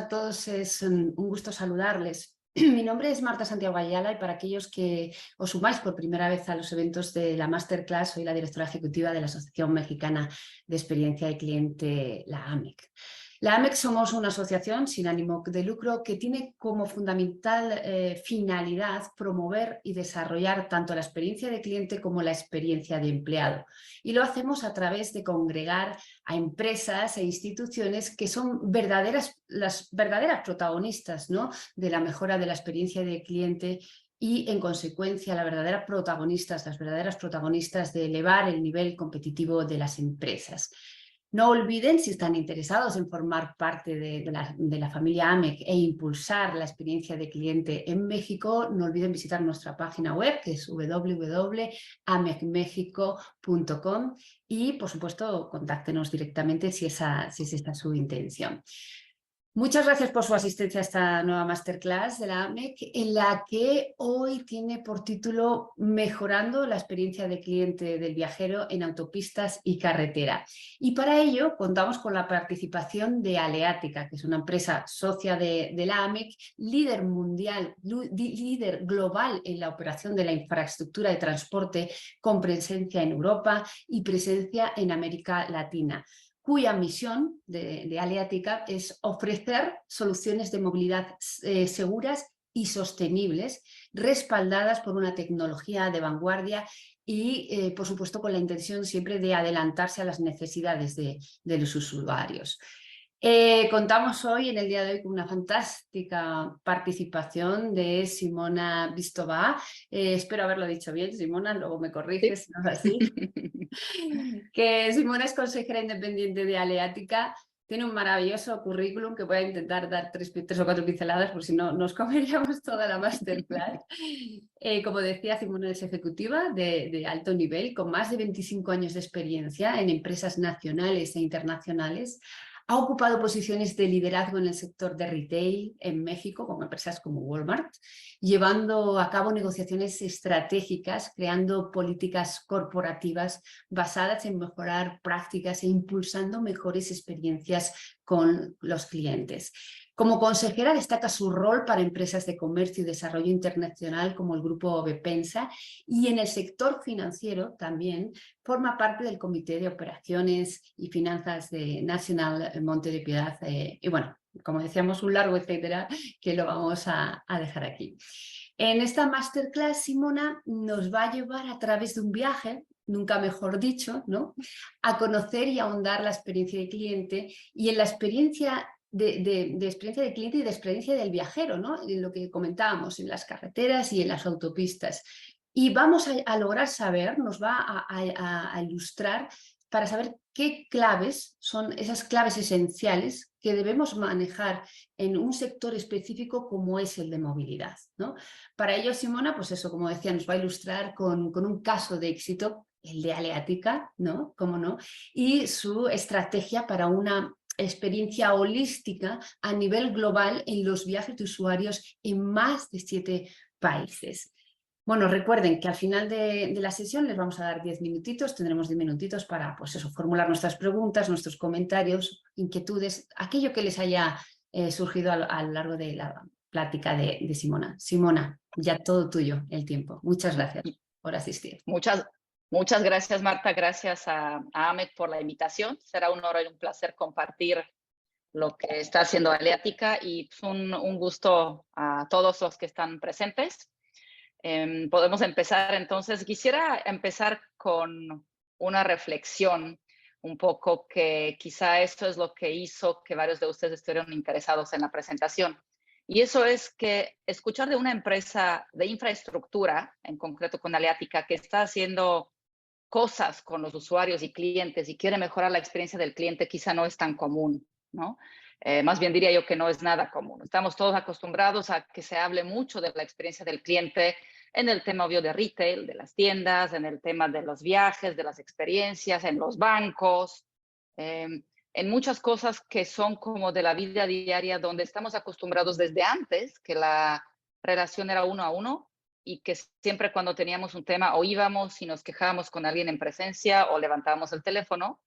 todos, es un gusto saludarles. Mi nombre es Marta Santiago Ayala y para aquellos que os sumáis por primera vez a los eventos de la Masterclass, soy la directora ejecutiva de la Asociación Mexicana de Experiencia de Cliente, la AMEC. La AMEC somos una asociación sin ánimo de lucro que tiene como fundamental finalidad promover y desarrollar tanto la experiencia de cliente como la experiencia de empleado. Y lo hacemos a través de congregar a empresas e instituciones que son las verdaderas protagonistas, ¿no?, de la mejora de la experiencia de cliente y, en consecuencia, las verdaderas protagonistas de elevar el nivel competitivo de las empresas. No olviden, si están interesados en formar parte de la familia AMEC e impulsar la experiencia de cliente en México, no olviden visitar nuestra página web, que es www.amecmexico.com, y, por supuesto, contáctenos directamente si esta es su intención. Muchas gracias por su asistencia a esta nueva Masterclass de la AMEC, en la que hoy tiene por título Mejorando la experiencia de cliente del viajero en autopistas y carretera. Y para ello contamos con la participación de Aleatica, que es una empresa socia de la AMEC, líder mundial, líder global en la operación de la infraestructura de transporte, con presencia en Europa y presencia en América Latina, cuya misión de Aleatica es ofrecer soluciones de movilidad seguras y sostenibles, respaldadas por una tecnología de vanguardia y, por supuesto, con la intención siempre de adelantarse a las necesidades de los usuarios. Contamos hoy, en el día de hoy, con una fantástica participación de Simona Bistova. Espero haberlo dicho bien, Simona, luego me corriges si no es así. Que Simona es consejera independiente de Aleatica, tiene un maravilloso currículum que voy a intentar dar tres o cuatro pinceladas, por si no nos comeríamos toda la masterclass. Como decía, Simona es ejecutiva de alto nivel, con más de 25 años de experiencia en empresas nacionales e internacionales. Ha ocupado posiciones de liderazgo en el sector de retail en México, con empresas como Walmart, llevando a cabo negociaciones estratégicas, creando políticas corporativas basadas en mejorar prácticas e impulsando mejores experiencias con los clientes. Como consejera destaca su rol para empresas de comercio y desarrollo internacional como el grupo Bepensa, y en el sector financiero también forma parte del Comité de Operaciones y Finanzas de Nacional Monte de Piedad. Y bueno, como decíamos, un largo etcétera que lo vamos a dejar aquí. En esta Masterclass, Simona nos va a llevar a través de un viaje, nunca mejor dicho, ¿no?, a conocer y ahondar la experiencia de cliente y en la experiencia de experiencia de cliente y de experiencia del viajero, ¿no?, en lo que comentábamos, en las carreteras y en las autopistas. Y vamos a lograr saber, nos va a ilustrar para saber qué claves son esas claves esenciales que debemos manejar en un sector específico como es el de movilidad, ¿no? Para ello, Simona, pues eso, como decía, nos va a ilustrar con un caso de éxito, el de Aleatica, ¿no?, cómo no, y su estrategia para una experiencia holística a nivel global en los viajes de usuarios en más de 7 países. Bueno, recuerden que al final de la sesión les vamos a dar 10 minutitos, tendremos 10 minutitos para, pues eso, formular nuestras preguntas, nuestros comentarios, inquietudes, aquello que les haya surgido a lo largo de la plática de Simona. Simona, ya todo tuyo el tiempo. Muchas gracias por asistir. Muchas gracias, Marta. Gracias a AMEC por la invitación. Será un honor y un placer compartir lo que está haciendo Aleatica y pues, un gusto a todos los que están presentes. Podemos empezar entonces. Quisiera empezar con una reflexión un poco que quizá esto es lo que hizo que varios de ustedes estuvieran interesados en la presentación. Y eso es que escuchar de una empresa de infraestructura, en concreto con Aleatica, que está haciendo cosas con los usuarios y clientes y quiere mejorar la experiencia del cliente, quizá no es tan común, ¿no? Más bien diría yo que no es nada común. Estamos todos acostumbrados a que se hable mucho de la experiencia del cliente en el tema obvio de retail, de las tiendas, en el tema de los viajes, de las experiencias, en los bancos, en muchas cosas que son como de la vida diaria, donde estamos acostumbrados desde antes, que la relación era uno a uno, y que siempre cuando teníamos un tema o íbamos y nos quejábamos con alguien en presencia o levantábamos el teléfono,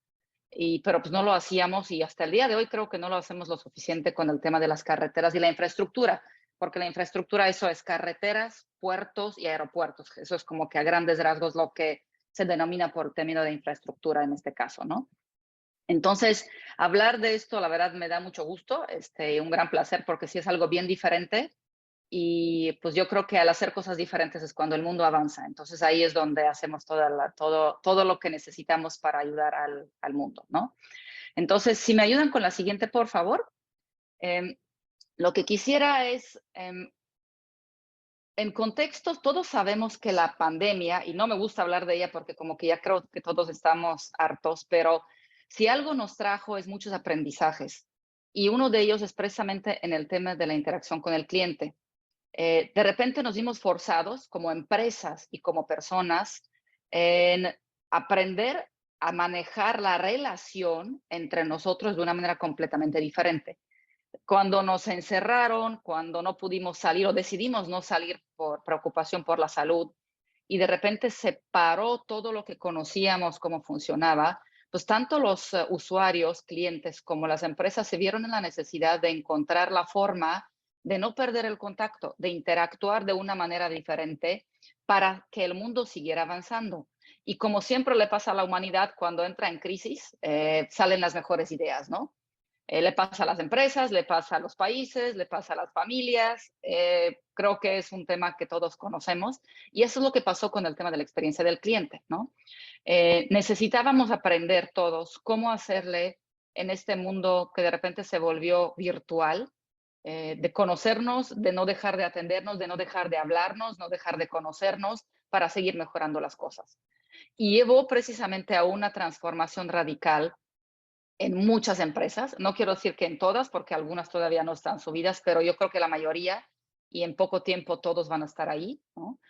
pero pues no lo hacíamos y hasta el día de hoy creo que no lo hacemos lo suficiente con el tema de las carreteras y la infraestructura, porque la infraestructura eso es carreteras, puertos y aeropuertos. Eso es como que a grandes rasgos lo que se denomina por término de infraestructura en este caso, ¿no? Entonces, hablar de esto, la verdad, me da mucho gusto, un gran placer, porque sí es algo bien diferente y pues yo creo que al hacer cosas diferentes es cuando el mundo avanza. Entonces ahí es donde hacemos todo lo que necesitamos para ayudar al mundo, ¿no? Entonces, si me ayudan con la siguiente, por favor. Lo que quisiera es, en contextos, todos sabemos que la pandemia, y no me gusta hablar de ella porque como que ya creo que todos estamos hartos, pero si algo nos trajo es muchos aprendizajes. Y uno de ellos es precisamente en el tema de la interacción con el cliente. De repente nos vimos forzados como empresas y como personas en aprender a manejar la relación entre nosotros de una manera completamente diferente. Cuando nos encerraron, cuando no pudimos salir o decidimos no salir por preocupación por la salud y de repente se paró todo lo que conocíamos, cómo funcionaba, pues tanto los usuarios, clientes como las empresas se vieron en la necesidad de encontrar la forma de no perder el contacto, de interactuar de una manera diferente para que el mundo siguiera avanzando. Y como siempre le pasa a la humanidad, cuando entra en crisis, salen las mejores ideas, ¿no? Le pasa a las empresas, le pasa a los países, le pasa a las familias. Creo que es un tema que todos conocemos y eso es lo que pasó con el tema de la experiencia del cliente, ¿no? Necesitábamos aprender todos cómo hacerle en este mundo que de repente se volvió virtual, de conocernos, de no dejar de atendernos, de no dejar de hablarnos, no dejar de conocernos para seguir mejorando las cosas. Y llevó precisamente a una transformación radical en muchas empresas. No quiero decir que en todas, porque algunas todavía no están subidas, pero yo creo que la mayoría y en poco tiempo todos van a estar ahí, ¿no?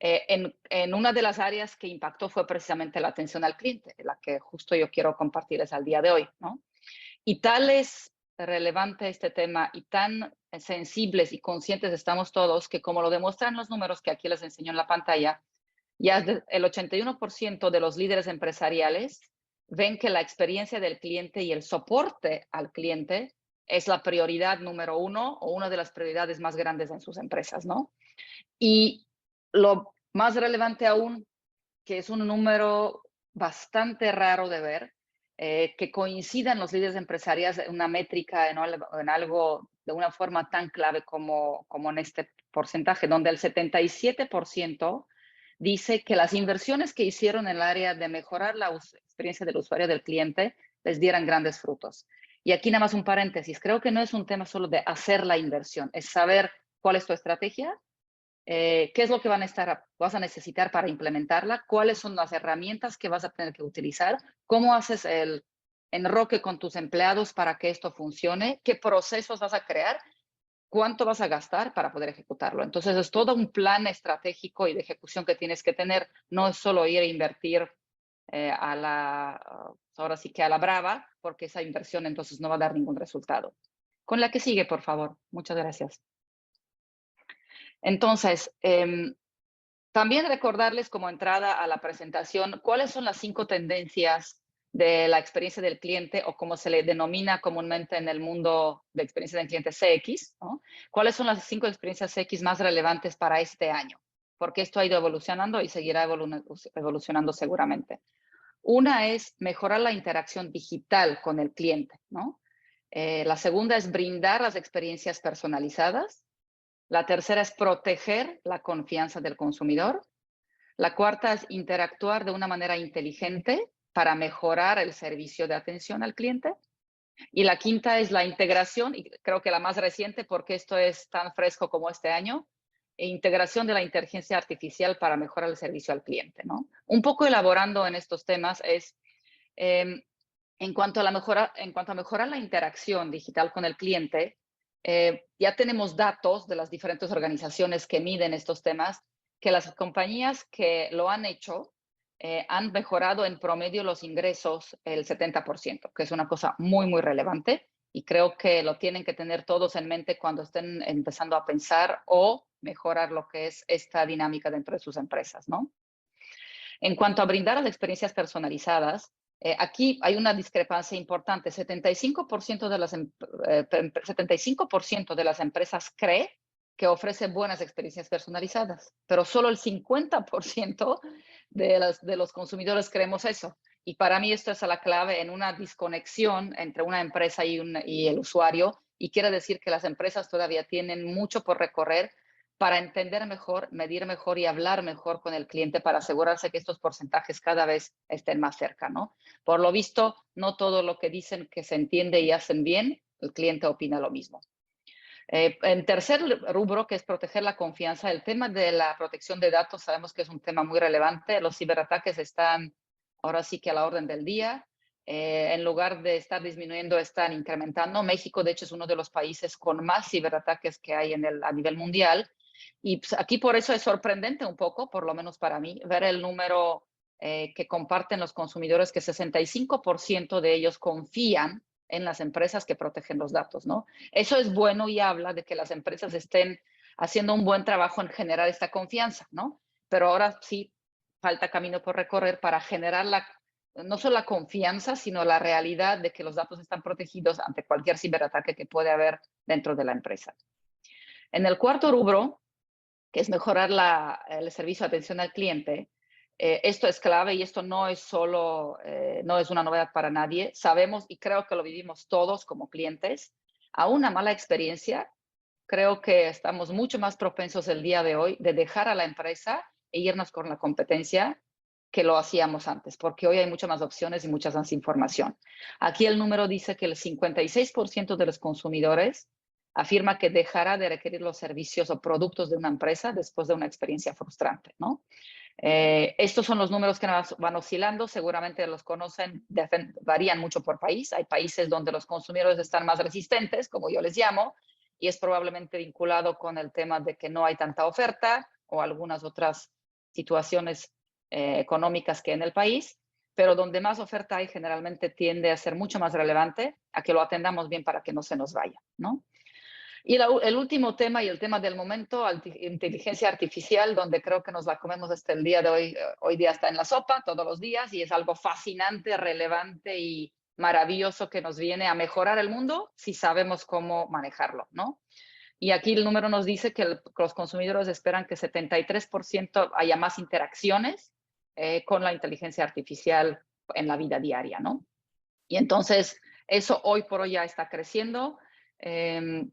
En una de las áreas que impactó fue precisamente la atención al cliente, la que justo yo quiero compartirles al día de hoy, ¿no? Y tal es relevante este tema y tan sensibles y conscientes estamos todos que como lo demuestran los números que aquí les enseño en la pantalla, ya el 81% de los líderes empresariales ven que la experiencia del cliente y el soporte al cliente es la prioridad número uno o una de las prioridades más grandes en sus empresas, ¿no? Y lo más relevante aún, que es un número bastante raro de ver, que coincidan los líderes empresariales en una métrica, en algo de una forma tan clave como en este porcentaje, donde el 77% dice que las inversiones que hicieron en el área de mejorar la experiencia del usuario, del cliente, les dieran grandes frutos. Y aquí nada más un paréntesis, creo que no es un tema solo de hacer la inversión, es saber cuál es tu estrategia, qué es lo que vas a necesitar para implementarla, cuáles son las herramientas que vas a tener que utilizar, cómo haces el enroque con tus empleados para que esto funcione, qué procesos vas a crear, cuánto vas a gastar para poder ejecutarlo. Entonces es todo un plan estratégico y de ejecución que tienes que tener, no es solo ir a invertir ahora sí que a la brava, porque esa inversión entonces no va a dar ningún resultado. Con la que sigue, por favor. Muchas gracias. Entonces, también recordarles como entrada a la presentación cuáles son las 5 tendencias de la experiencia del cliente o como se le denomina comúnmente en el mundo de experiencia del cliente CX, ¿no? ¿Cuáles son las 5 experiencias CX más relevantes para este año? Porque esto ha ido evolucionando y seguirá evolucionando seguramente. Una es mejorar la interacción digital con el cliente, ¿no? La segunda es brindar las experiencias personalizadas. La tercera es proteger la confianza del consumidor. La cuarta es interactuar de una manera inteligente para mejorar el servicio de atención al cliente. Y la quinta es la integración, y creo que la más reciente porque esto es tan fresco como este año, integración de la inteligencia artificial para mejorar el servicio al cliente, ¿no? Un poco elaborando en estos temas es, en cuanto a mejorar la interacción digital con el cliente, ya tenemos datos de las diferentes organizaciones que miden estos temas, que las compañías que lo han hecho han mejorado en promedio los ingresos el 70%, que es una cosa muy, muy relevante y creo que lo tienen que tener todos en mente cuando estén empezando a pensar o mejorar lo que es esta dinámica dentro de sus empresas, ¿no? En cuanto a brindar las experiencias personalizadas, Aquí hay una discrepancia importante. 75% de las empresas cree que ofrece buenas experiencias personalizadas, pero solo el 50% de los consumidores creemos eso. Y para mí esto es la clave en una desconexión entre una empresa y el usuario, y quiere decir que las empresas todavía tienen mucho por recorrer para entender mejor, medir mejor y hablar mejor con el cliente para asegurarse que estos porcentajes cada vez estén más cerca, ¿no? Por lo visto, no todo lo que dicen que se entiende y hacen bien, el cliente opina lo mismo. En tercer rubro, que es proteger la confianza, el tema de la protección de datos sabemos que es un tema muy relevante. Los ciberataques están ahora sí que a la orden del día. En lugar de estar disminuyendo, están incrementando. México, de hecho, es uno de los países con más ciberataques que hay a nivel mundial. Y pues, aquí por eso es sorprendente un poco, por lo menos para mí, ver el número que comparten los consumidores, que 65% de ellos confían en las empresas que protegen los datos, ¿no? Eso es bueno y habla de que las empresas estén haciendo un buen trabajo en generar esta confianza, ¿no? Pero ahora sí falta camino por recorrer para generar no solo la confianza, sino la realidad de que los datos están protegidos ante cualquier ciberataque que puede haber dentro de la empresa. En el cuarto rubro, que es mejorar el servicio de atención al cliente, esto es clave y esto no es solo, no es una novedad para nadie. Sabemos y creo que lo vivimos todos como clientes. A una mala experiencia, creo que estamos mucho más propensos el día de hoy de dejar a la empresa e irnos con la competencia que lo hacíamos antes, porque hoy hay muchas más opciones y mucha más información. Aquí el número dice que el 56% de los consumidores afirma que dejará de requerir los servicios o productos de una empresa después de una experiencia frustrante, ¿no? Estos son los números que van oscilando, seguramente los conocen, varían mucho por país. Hay países donde los consumidores están más resistentes, como yo les llamo, y es probablemente vinculado con el tema de que no hay tanta oferta o algunas otras situaciones económicas que en el país, pero donde más oferta hay generalmente tiende a ser mucho más relevante a que lo atendamos bien para que no se nos vaya, ¿no? Y el último tema y el tema del momento, inteligencia artificial, donde creo que nos la comemos hasta el día de hoy. Hoy día está en la sopa todos los días y es algo fascinante, relevante y maravilloso que nos viene a mejorar el mundo si sabemos cómo manejarlo, ¿no? Y aquí el número nos dice que los consumidores esperan que 73% haya más interacciones con la inteligencia artificial en la vida diaria, ¿no? Y entonces eso hoy por hoy ya está creciendo.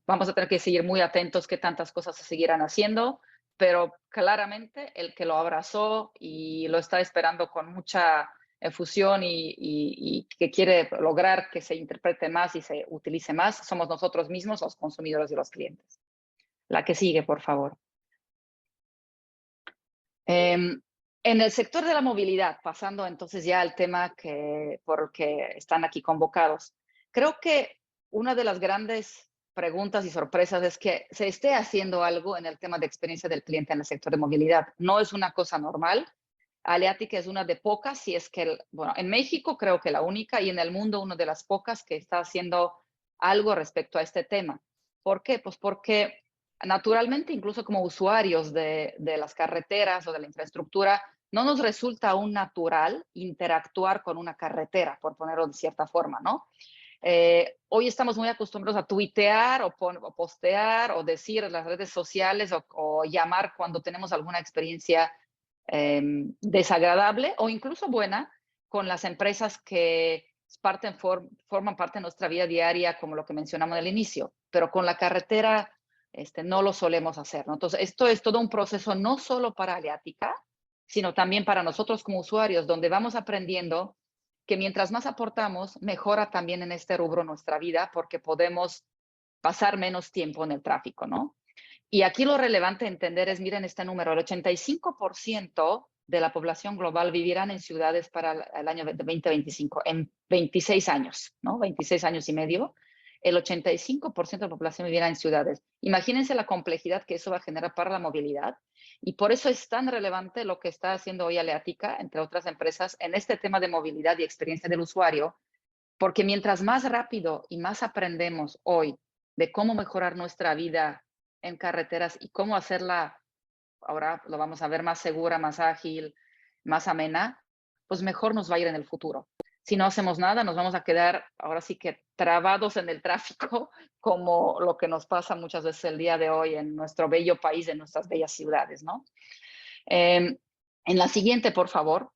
Vamos a tener que seguir muy atentos qué tantas cosas se seguirán haciendo, pero claramente el que lo abrazó y lo está esperando con mucha efusión y que quiere lograr que se interprete más y se utilice más, somos nosotros mismos, los consumidores y los clientes. La que sigue, por favor. En el sector de la movilidad, pasando entonces ya al tema por el que están aquí convocados, creo que una de las grandes preguntas y sorpresas es que se esté haciendo algo en el tema de experiencia del cliente en el sector de movilidad. No es una cosa normal. Aleatic es una de pocas, si es que, bueno, en México creo que la única y en el mundo una de las pocas que está haciendo algo respecto a este tema. ¿Por qué? Pues porque naturalmente, incluso como usuarios de las carreteras o de la infraestructura, no nos resulta aún natural interactuar con una carretera, por ponerlo de cierta forma, ¿no? Hoy estamos muy acostumbrados a tuitear o postear o decir en las redes sociales o llamar cuando tenemos alguna experiencia desagradable o incluso buena con las empresas que forman parte de nuestra vida diaria, como lo que mencionamos al inicio, pero con la carretera no lo solemos hacer, ¿no? Entonces, esto es todo un proceso no solo para Aleatica, sino también para nosotros como usuarios, donde vamos aprendiendo que mientras más aportamos, mejora también en este rubro nuestra vida, porque podemos pasar menos tiempo en el tráfico, ¿no? Y aquí lo relevante entender es, miren este número, el 85% de la población global vivirán en ciudades para el año 2025, en 26 años, ¿no? 26 años y medio. El 85% de la población vivirá en ciudades. Imagínense la complejidad que eso va a generar para la movilidad. Y por eso es tan relevante lo que está haciendo hoy Aleatica, entre otras empresas, en este tema de movilidad y experiencia del usuario, porque mientras más rápido y más aprendemos hoy de cómo mejorar nuestra vida en carreteras y cómo hacerla, ahora lo vamos a ver, más segura, más ágil, más amena, pues mejor nos va a ir en el futuro. Si no hacemos nada, nos vamos a quedar ahora sí que trabados en el tráfico, como lo que nos pasa muchas veces el día de hoy en nuestro bello país, en nuestras bellas ciudades, ¿no? En la siguiente, por favor.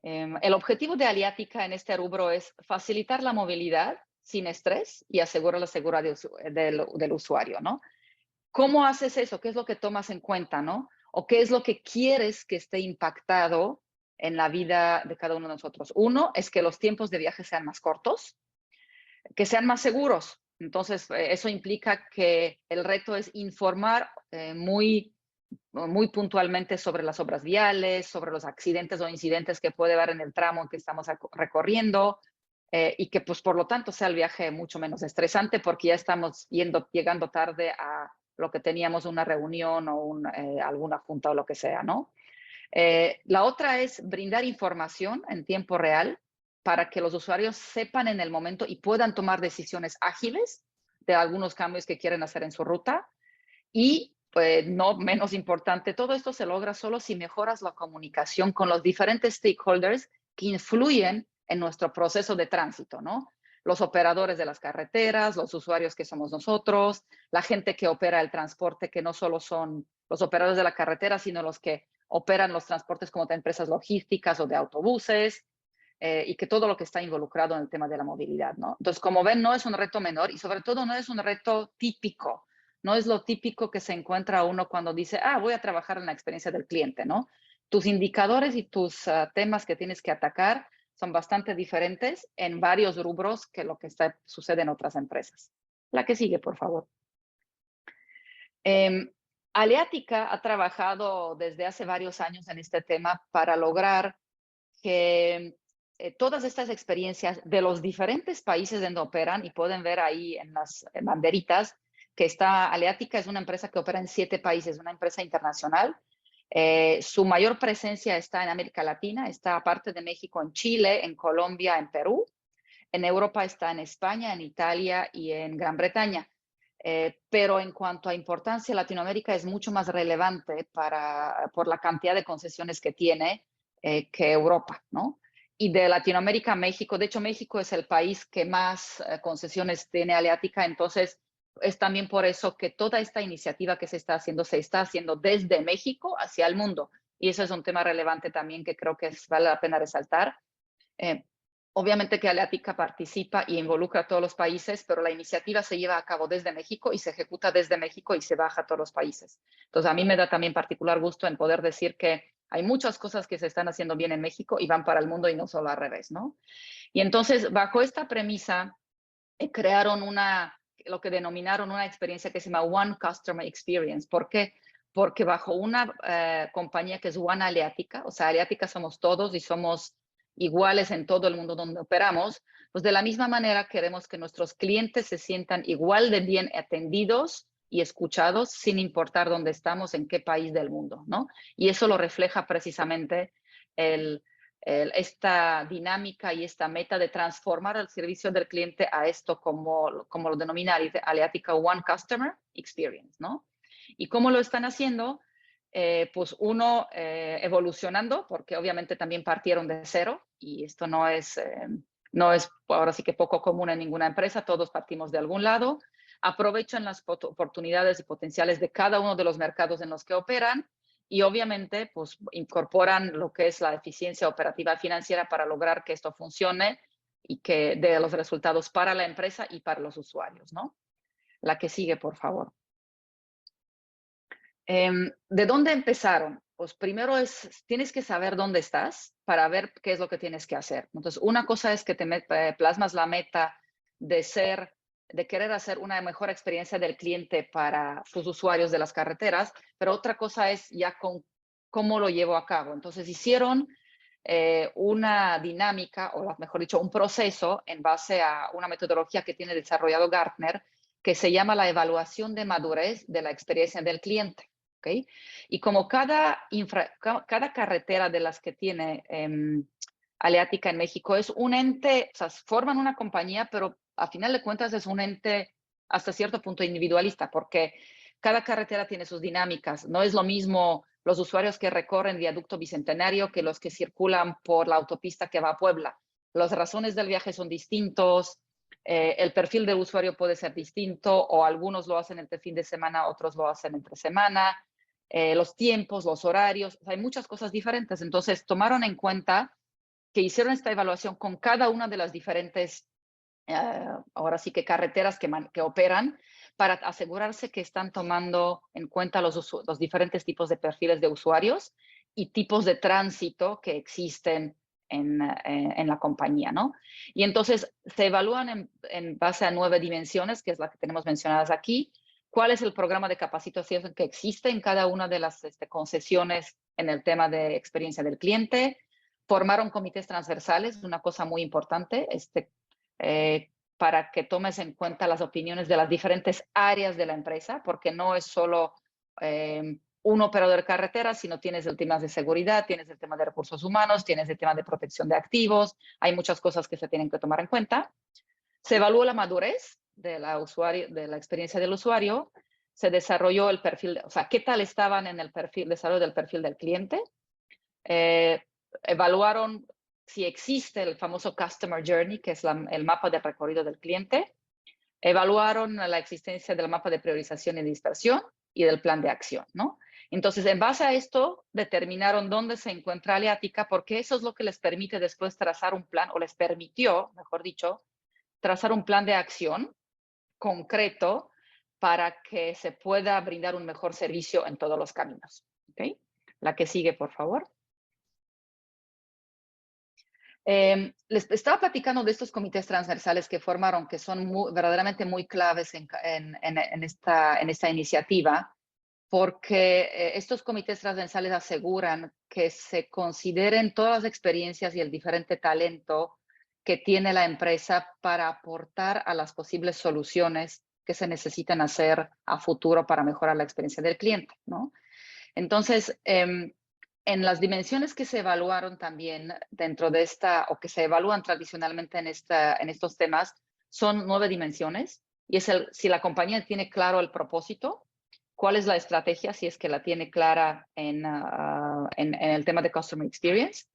El objetivo de Aliatica en este rubro es facilitar la movilidad sin estrés y asegurar la seguridad del usuario, ¿no? ¿Cómo haces eso? ¿Qué es lo que tomas en cuenta, no? ¿O qué es lo que quieres que esté impactado en la vida de cada uno de nosotros? Uno es que los tiempos de viaje sean más cortos, que sean más seguros. Entonces, eso implica que el reto es informar muy puntualmente sobre las obras viales, sobre los accidentes o incidentes que puede haber en el tramo en que estamos recorriendo, y que pues por lo tanto sea el viaje mucho menos estresante porque ya estamos llegando tarde a lo que teníamos una reunión o alguna junta o lo que sea, ¿no? La otra es brindar información en tiempo real para que los usuarios sepan en el momento y puedan tomar decisiones ágiles de algunos cambios que quieren hacer en su ruta. Y pues no menos importante, todo esto se logra solo si mejoras la comunicación con los diferentes stakeholders que influyen en nuestro proceso de tránsito, ¿no? Los operadores de las carreteras, los usuarios que somos nosotros, la gente que opera el transporte, que no solo son los operadores de la carretera, sino los que operan los transportes como de empresas logísticas o de autobuses, y que todo lo que está involucrado en el tema de la movilidad, ¿no? Entonces, como ven, no es un reto menor y sobre todo no es un reto típico. No es lo típico que se encuentra uno cuando dice, voy a trabajar en la experiencia del cliente, ¿no? Tus indicadores y tus temas que tienes que atacar son bastante diferentes en varios rubros que lo que sucede en otras empresas. La que sigue, por favor. Aleatica ha trabajado desde hace varios años en este tema para lograr que todas estas experiencias de los diferentes países donde operan, y pueden ver ahí en las banderitas, que está Aleatica, es una empresa que opera en 7 países, una empresa internacional. Su mayor presencia está en América Latina, está aparte de México en Chile, en Colombia, en Perú. En Europa está en España, en Italia y en Gran Bretaña. Pero en cuanto a importancia, Latinoamérica es mucho más relevante por la cantidad de concesiones que tiene que Europa, ¿no? Y de Latinoamérica a México, de hecho México es el país que más concesiones tiene Aleatica, entonces es también por eso que toda esta iniciativa que se está haciendo desde México hacia el mundo. Y eso es un tema relevante también que creo que vale la pena resaltar. Obviamente que Aleatica participa y involucra a todos los países, pero la iniciativa se lleva a cabo desde México y se ejecuta desde México y se baja a todos los países. Entonces, a mí me da también particular gusto en poder decir que hay muchas cosas que se están haciendo bien en México y van para el mundo y no solo al revés, ¿no? Y entonces, bajo esta premisa, crearon lo que denominaron una experiencia que se llama One Customer Experience. ¿Por qué? Porque bajo una compañía que es One Aleatica, o sea, Aleatica somos todos y somos iguales en todo el mundo donde operamos, pues de la misma manera queremos que nuestros clientes se sientan igual de bien atendidos y escuchados sin importar dónde estamos, en qué país del mundo, ¿no? Y eso lo refleja precisamente esta dinámica y esta meta de transformar el servicio del cliente a esto como lo denomina Aleatica One Customer Experience, ¿no? ¿Y cómo lo están haciendo? Pues uno, evolucionando, porque obviamente también partieron de cero y esto no es ahora sí que poco común en ninguna empresa, todos partimos de algún lado, aprovechan las oportunidades y potenciales de cada uno de los mercados en los que operan y obviamente pues incorporan lo que es la eficiencia operativa financiera para lograr que esto funcione y que dé los resultados para la empresa y para los usuarios, ¿no? La que sigue, por favor. ¿De dónde empezaron? Pues primero tienes que saber dónde estás para ver qué es lo que tienes que hacer. Entonces, una cosa es que te plasmas la meta de querer hacer una mejor experiencia del cliente para sus usuarios de las carreteras, pero otra cosa es ya con cómo lo llevo a cabo. Entonces, hicieron una dinámica, o mejor dicho, un proceso en base a una metodología que tiene desarrollado Gartner, que se llama la evaluación de madurez de la experiencia del cliente. ¿Okay? Y como cada carretera de las que tiene Aleatica en México es un ente, o sea, forman una compañía, pero a final de cuentas es un ente hasta cierto punto individualista, porque cada carretera tiene sus dinámicas. No es lo mismo los usuarios que recorren Viaducto Bicentenario que los que circulan por la autopista que va a Puebla. las razones del viaje son distintos, el perfil de usuario puede ser distinto, o algunos lo hacen entre fin de semana, otros lo hacen entre semana, los tiempos, los horarios, hay muchas cosas diferentes. Entonces, tomaron en cuenta que hicieron esta evaluación con cada una de las diferentes, ahora sí que carreteras que operan, para asegurarse que están tomando en cuenta los diferentes tipos de perfiles de usuarios y tipos de tránsito que existen en la compañía, ¿no? Y entonces se evalúan en base a 9 dimensiones, que es la que tenemos mencionadas aquí, cuál es el programa de capacitación que existe en cada una de las concesiones en el tema de experiencia del cliente. Formaron comités transversales, una cosa muy importante, para que tomes en cuenta las opiniones de las diferentes áreas de la empresa, porque no es solo un operador de carretera, sino tienes el tema de seguridad, tienes el tema de recursos humanos, tienes el tema de protección de activos, hay muchas cosas que se tienen que tomar en cuenta. Se evaluó la madurez de la experiencia del usuario, se desarrolló el perfil, o sea, qué tal estaban en el desarrollo del perfil del cliente, evaluaron si existe el famoso Customer Journey, que es el mapa de recorrido del cliente, evaluaron la existencia del mapa de priorización y dispersión y del plan de acción, ¿no? Entonces, en base a esto, determinaron dónde se encuentra Aleatica, porque eso es lo que les permite después trazar un plan, o les permitió, mejor dicho, trazar un plan de acción concreto para que se pueda brindar un mejor servicio en todos los caminos. ¿Okay? La que sigue, por favor. Les estaba platicando de estos comités transversales que formaron, que son verdaderamente muy claves en esta iniciativa, porque estos comités transversales aseguran que se consideren todas las experiencias y el diferente talento que tiene la empresa para aportar a las posibles soluciones que se necesitan hacer a futuro para mejorar la experiencia del cliente, ¿no? Entonces, en las dimensiones que se evaluaron también dentro de o que se evalúan tradicionalmente en estos temas, son 9 dimensiones, y es si la compañía tiene claro el propósito, cuál es la estrategia, si es que la tiene clara en el tema de Customer Experience,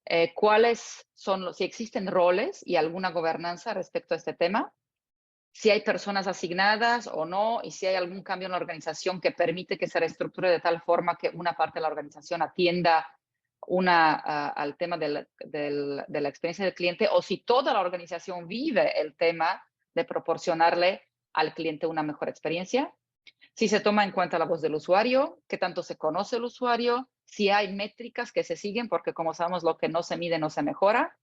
si existen roles y alguna gobernanza respecto a este tema, si hay personas asignadas o no, y si hay algún cambio en la organización que permite que se reestructure de tal forma que una parte de la organización atienda al tema de la experiencia del cliente, o si toda la organización vive el tema de proporcionarle al cliente una mejor experiencia. Si se toma en cuenta la voz del usuario, qué tanto se conoce el usuario, si hay métricas que se siguen, porque como sabemos, lo que no se mide no se mejora.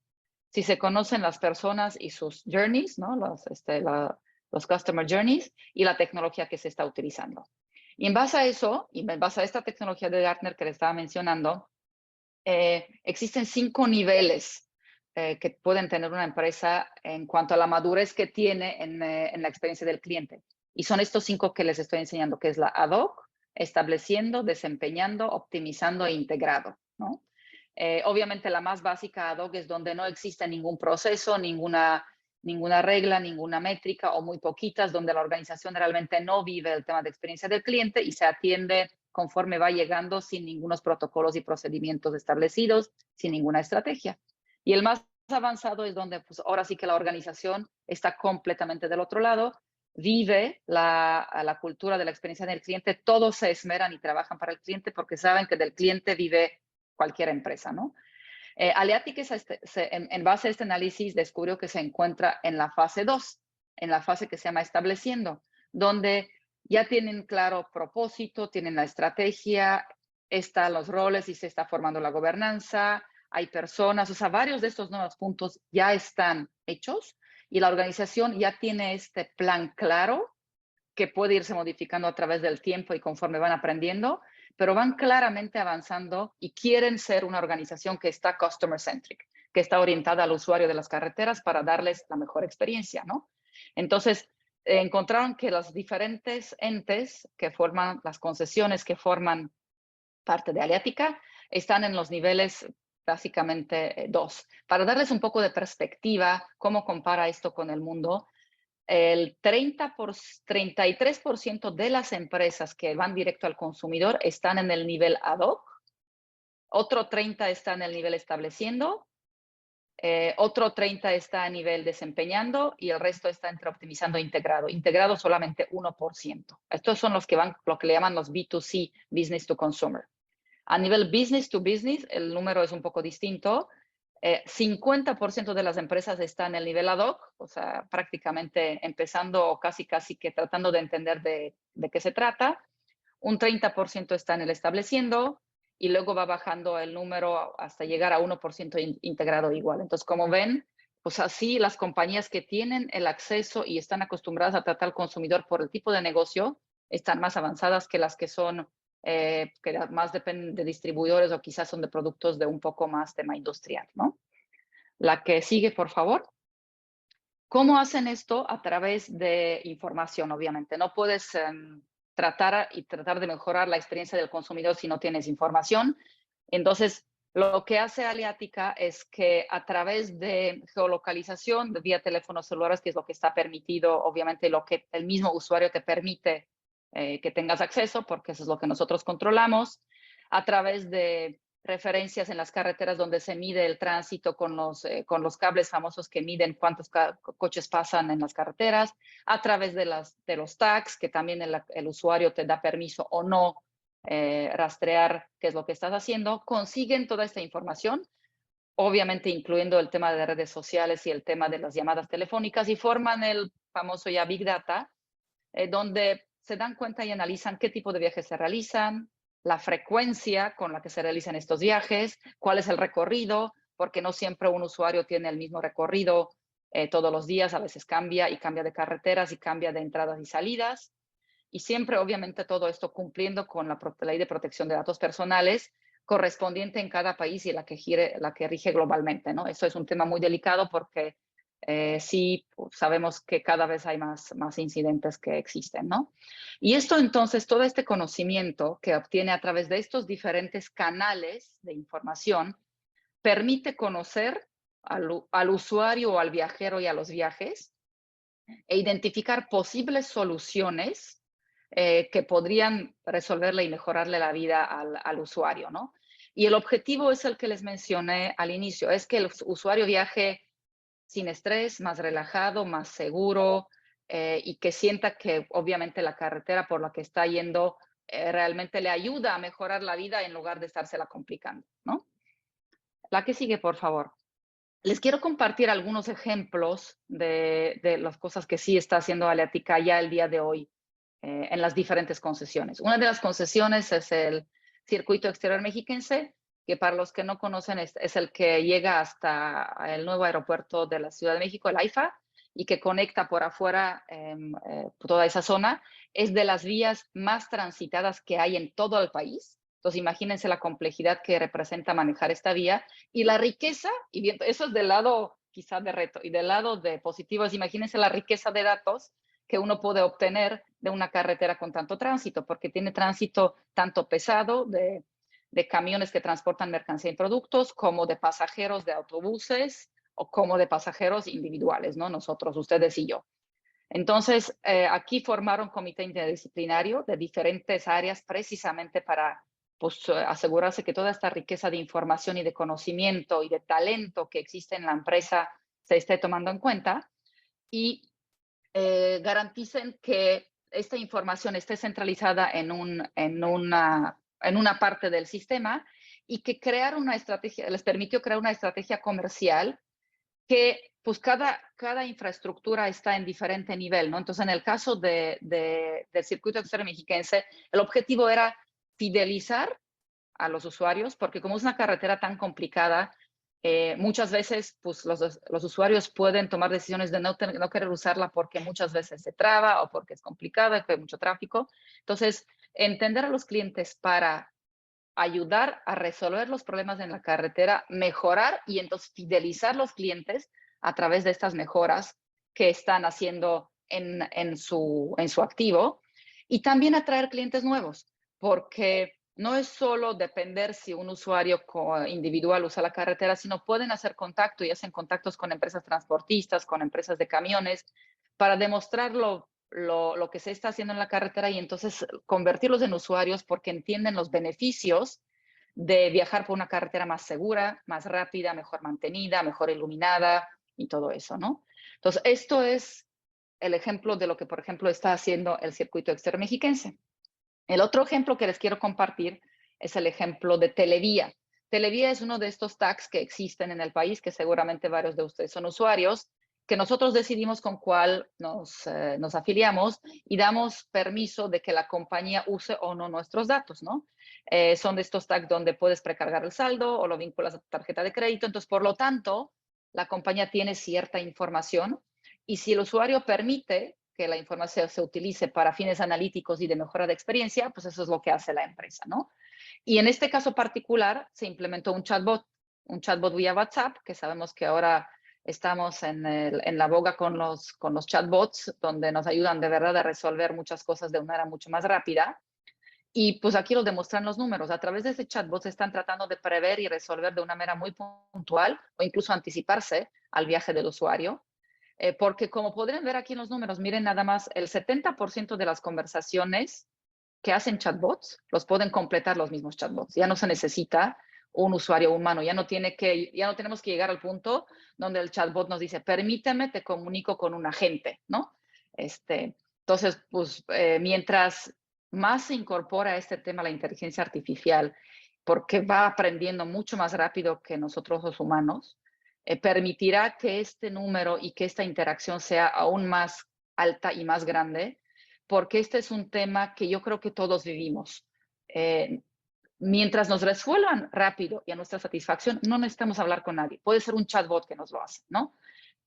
Si se conocen las personas y sus journeys, ¿no? Los customer journeys, y la tecnología que se está utilizando. Y en base a eso, y en base a esta tecnología de Gartner que le estaba mencionando, existen 5 niveles que pueden tener una empresa en cuanto a la madurez que tiene en la experiencia del cliente. Y son estos 5 que les estoy enseñando, que es la ad hoc, estableciendo, desempeñando, optimizando e integrado, ¿no? Obviamente la más básica ad hoc es donde no existe ningún proceso, ninguna regla, ninguna métrica, o muy poquitas, donde la organización realmente no vive el tema de experiencia del cliente y se atiende conforme va llegando, sin ningunos protocolos y procedimientos establecidos, sin ninguna estrategia. Y el más avanzado es donde pues, ahora sí que la organización está completamente del otro lado, vive la cultura de la experiencia del cliente, todos se esmeran y trabajan para el cliente porque saben que del cliente vive cualquier empresa, ¿no? Aleatica, en base a este análisis, descubrió que se encuentra en la fase 2, en la fase que se llama estableciendo, donde ya tienen claro propósito, tienen la estrategia, están los roles y se está formando la gobernanza, hay personas, o sea, varios de estos nuevos puntos ya están hechos y la organización ya tiene este plan claro que puede irse modificando a través del tiempo y conforme van aprendiendo, pero van claramente avanzando y quieren ser una organización que está customer-centric, que está orientada al usuario de las carreteras para darles la mejor experiencia, ¿no? Entonces, encontraron que los diferentes entes que forman, las concesiones que forman parte de Aleatica, están en los niveles básicamente 2. Para darles un poco de perspectiva, cómo compara esto con el mundo, el 33% de las empresas que van directo al consumidor están en el nivel ad hoc, otro 30% está en el nivel estableciendo, otro 30 está a nivel desempeñando y el resto está entre optimizando e integrado. Integrado solamente 1%. Estos son los que van, lo que le llaman los B2C, Business to Consumer. A nivel Business to Business, el número es un poco distinto. 50% de las empresas están en el nivel ad hoc, o sea, prácticamente empezando o casi que tratando de entender de qué se trata. Un 30% está en el estableciendo y luego va bajando el número hasta llegar a 1% integrado igual. Entonces, como ven, pues así las compañías que tienen el acceso y están acostumbradas a tratar al consumidor por el tipo de negocio están más avanzadas que las que son, que más dependen de distribuidores o quizás son de productos de un poco más tema industrial, ¿no? La que sigue, por favor. ¿Cómo hacen esto? A través de información, obviamente. No puedes tratar de mejorar la experiencia del consumidor si no tienes información. Entonces, lo que hace Aliatica es que a través de geolocalización, de vía teléfonos celulares, que es lo que está permitido, obviamente lo que el mismo usuario te permite que tengas acceso, porque eso es lo que nosotros controlamos, a través de referencias en las carreteras donde se mide el tránsito con los cables famosos que miden cuántos coches pasan en las carreteras, a través de los tags, que también el usuario te da permiso o no rastrear qué es lo que estás haciendo. Consiguen toda esta información, obviamente incluyendo el tema de redes sociales y el tema de las llamadas telefónicas, y forman el famoso ya Big Data, donde se dan cuenta y analizan qué tipo de viajes se realizan, la frecuencia con la que se realizan estos viajes, cuál es el recorrido, porque no siempre un usuario tiene el mismo recorrido todos los días, a veces cambia y cambia de carreteras y cambia de entradas y salidas. Y siempre, obviamente, todo esto cumpliendo con la ley de protección de datos personales correspondiente en cada país y la que rige globalmente, ¿no? Eso es un tema muy delicado porque sí sabemos que cada vez hay más incidentes que existen, ¿no? Y esto entonces, todo este conocimiento que obtiene a través de estos diferentes canales de información, permite conocer al usuario o al viajero y a los viajes e identificar posibles soluciones que podrían resolverle y mejorarle la vida al usuario, ¿no? Y el objetivo es el que les mencioné al inicio, es que el usuario viaje sin estrés, más relajado, más seguro y que sienta que obviamente la carretera por la que está yendo realmente le ayuda a mejorar la vida en lugar de estársela complicando, ¿no? La que sigue, por favor. Les quiero compartir algunos ejemplos de las cosas que sí está haciendo Aliatica ya el día de hoy en las diferentes concesiones. Una de las concesiones es el Circuito Exterior Mexiquense, que para los que no conocen es el que llega hasta el nuevo aeropuerto de la Ciudad de México, el AIFA, y que conecta por afuera toda esa zona. Es de las vías más transitadas que hay en todo el país. Entonces, imagínense la complejidad que representa manejar esta vía y la riqueza, y bien, eso es del lado quizás de reto, y del lado de positivos, imagínense la riqueza de datos que uno puede obtener de una carretera con tanto tránsito, porque tiene tránsito tanto pesado de camiones que transportan mercancía y productos, como de pasajeros de autobuses o como de pasajeros individuales, ¿no? Nosotros, ustedes y yo. Entonces, aquí formaron un comité interdisciplinario de diferentes áreas precisamente para pues, asegurarse que toda esta riqueza de información y de conocimiento y de talento que existe en la empresa se esté tomando en cuenta y garanticen que esta información esté centralizada en una parte del sistema y que crear una estrategia, les permitió crear una estrategia comercial que pues cada infraestructura está en diferente nivel, ¿no? Entonces, en el caso del circuito exterior mexiquense, el objetivo era fidelizar a los usuarios, porque como es una carretera tan complicada, muchas veces pues, los usuarios pueden tomar decisiones de no querer usarla porque muchas veces se traba o porque es complicada, que hay mucho tráfico. Entonces, entender a los clientes para ayudar a resolver los problemas en la carretera, mejorar y entonces fidelizar los clientes a través de estas mejoras que están haciendo en su activo y también atraer clientes nuevos, porque no es solo depender si un usuario individual usa la carretera, sino pueden hacer contacto y hacen contactos con empresas transportistas, con empresas de camiones, para demostrar lo que se está haciendo en la carretera y entonces convertirlos en usuarios porque entienden los beneficios de viajar por una carretera más segura, más rápida, mejor mantenida, mejor iluminada y todo eso, ¿no? Entonces, esto es el ejemplo de lo que, por ejemplo, está haciendo el circuito exterior mexiquense. El otro ejemplo que les quiero compartir es el ejemplo de Televía. Televía es uno de estos tags que existen en el país, que seguramente varios de ustedes son usuarios, que nosotros decidimos con cuál nos afiliamos y damos permiso de que la compañía use o no nuestros datos, ¿no? Son de estos tags donde puedes precargar el saldo o lo vinculas a tu tarjeta de crédito. Entonces, por lo tanto, la compañía tiene cierta información y si el usuario permite que la información se utilice para fines analíticos y de mejora de experiencia, pues eso es lo que hace la empresa, ¿no? Y en este caso particular se implementó un chatbot vía WhatsApp, que sabemos que ahora estamos en la boga con los chatbots, donde nos ayudan de verdad a resolver muchas cosas de una manera mucho más rápida. Y pues aquí lo demuestran los números. A través de ese chatbot se están tratando de prever y resolver de una manera muy puntual o incluso anticiparse al viaje del usuario. Porque como podrán ver aquí en los números, miren nada más, el 70% de las conversaciones que hacen chatbots los pueden completar los mismos chatbots. Ya no se necesita un usuario humano, ya no tenemos que llegar al punto donde el chatbot nos dice, permíteme, te comunico con un agente, ¿no? Entonces, pues, mientras más se incorpora a este tema la inteligencia artificial, porque va aprendiendo mucho más rápido que nosotros los humanos, permitirá que este número y que esta interacción sea aún más alta y más grande, porque este es un tema que yo creo que todos vivimos. Mientras nos resuelvan rápido y a nuestra satisfacción, no necesitamos hablar con nadie. Puede ser un chatbot que nos lo hace, ¿no?